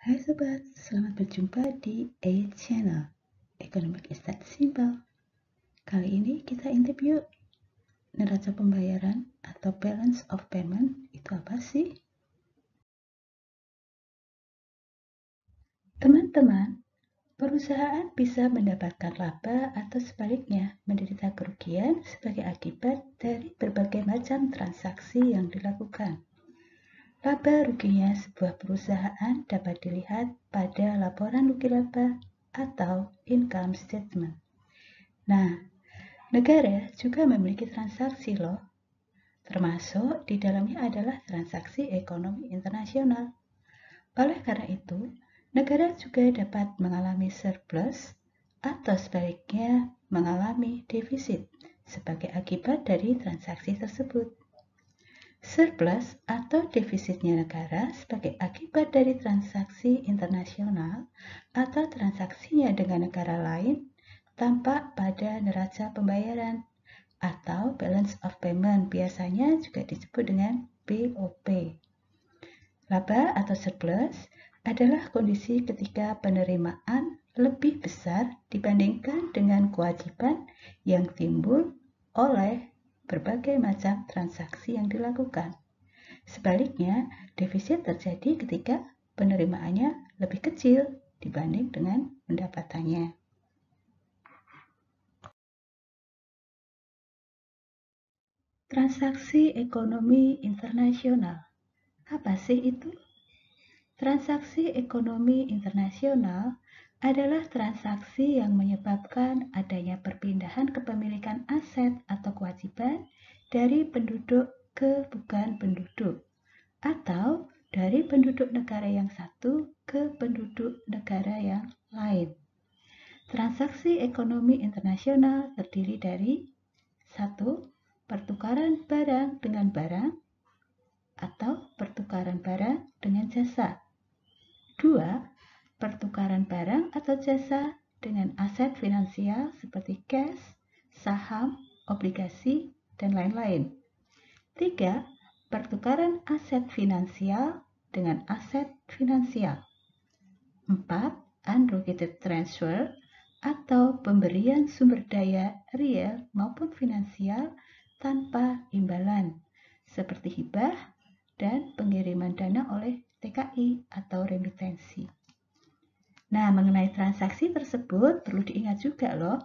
Hai sobat, selamat berjumpa di A Channel Economic is that simple. Kali ini kita intip yuk, neraca pembayaran atau balance of payment itu apa sih? Teman-teman, perusahaan bisa mendapatkan laba atau sebaliknya menderita kerugian sebagai akibat dari berbagai macam transaksi yang dilakukan. Laba ruginya sebuah perusahaan dapat dilihat pada laporan rugi laba atau income statement. Nah, negara juga memiliki transaksi loh, termasuk di dalamnya adalah transaksi ekonomi internasional. Oleh karena itu, negara juga dapat mengalami surplus atau sebaliknya mengalami defisit sebagai akibat dari transaksi tersebut. Surplus atau defisitnya negara sebagai akibat dari transaksi internasional atau transaksinya dengan negara lain tampak pada neraca pembayaran atau balance of payment, biasanya juga disebut dengan BOP. Laba atau surplus adalah kondisi ketika penerimaan lebih besar dibandingkan dengan kewajiban yang timbul oleh berbagai macam transaksi yang dilakukan. Sebaliknya, defisit terjadi ketika penerimaannya lebih kecil dibanding dengan pendapatannya. Transaksi ekonomi internasional. Apa sih itu? Transaksi ekonomi internasional adalah transaksi yang menyebabkan adanya perpindahan kepemilikan aset atau kewajiban dari penduduk ke bukan penduduk, atau dari penduduk negara yang satu ke penduduk negara yang lain. Transaksi ekonomi internasional terdiri dari 1. Pertukaran barang dengan barang atau pertukaran barang dengan jasa. 2. Pertukaran barang atau jasa dengan aset finansial seperti cash, saham, obligasi, dan lain-lain. 3. Pertukaran aset finansial dengan aset finansial. 4. Unallocated transfer atau pemberian sumber daya real maupun finansial tanpa imbalan, seperti hibah dan pengiriman dana oleh TKI atau remitensi. Nah, mengenai transaksi tersebut perlu diingat juga loh,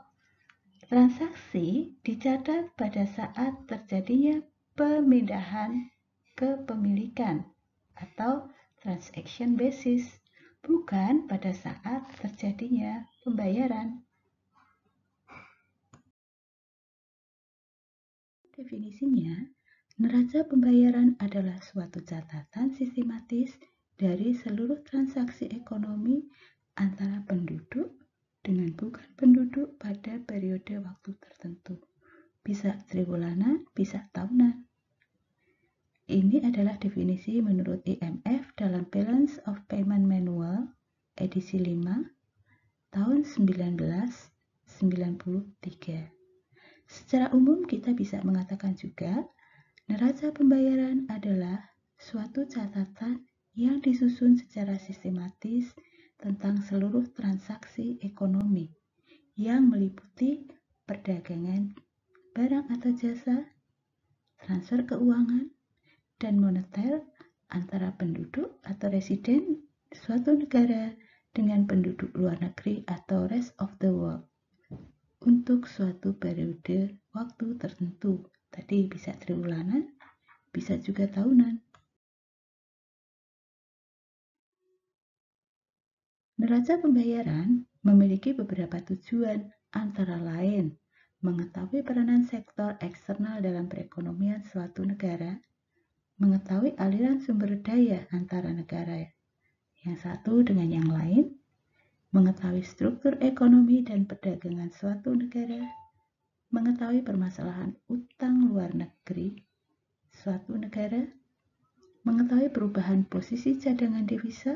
transaksi dicatat pada saat terjadinya pemindahan kepemilikan atau transaction basis, bukan pada saat terjadinya pembayaran. Definisinya, neraca pembayaran adalah suatu catatan sistematis dari seluruh transaksi ekonomi antara penduduk dengan bukan penduduk pada periode waktu tertentu. Bisa triwulan, bisa tahunan. Ini adalah definisi menurut IMF dalam Balance of Payment Manual edisi 5 tahun 1993. Secara umum kita bisa mengatakan juga neraca pembayaran adalah suatu catatan yang disusun secara sistematis tentang seluruh transaksi ekonomi yang meliputi perdagangan barang atau jasa, transfer keuangan, dan moneter antara penduduk atau residen suatu negara dengan penduduk luar negeri atau rest of the world untuk suatu periode waktu tertentu. Tadi bisa triwulanan, bisa juga tahunan. Neraca pembayaran memiliki beberapa tujuan, antara lain mengetahui peranan sektor eksternal dalam perekonomian suatu negara, mengetahui aliran sumber daya antara negara yang satu dengan yang lain, mengetahui struktur ekonomi dan perdagangan suatu negara, mengetahui permasalahan utang luar negeri suatu negara, mengetahui perubahan posisi cadangan devisa,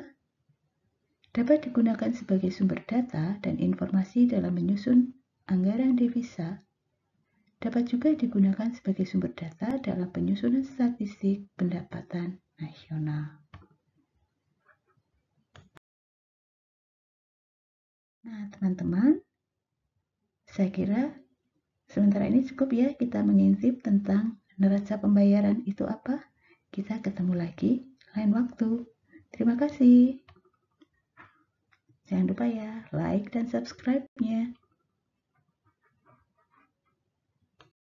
dapat digunakan sebagai sumber data dan informasi dalam menyusun anggaran devisa, dapat juga digunakan sebagai sumber data dalam penyusunan statistik pendapatan nasional. Nah, teman-teman, saya kira sementara ini cukup ya kita mengintip tentang neraca pembayaran itu apa. Kita ketemu lagi lain waktu. Terima kasih. Jangan lupa ya, like dan subscribe-nya.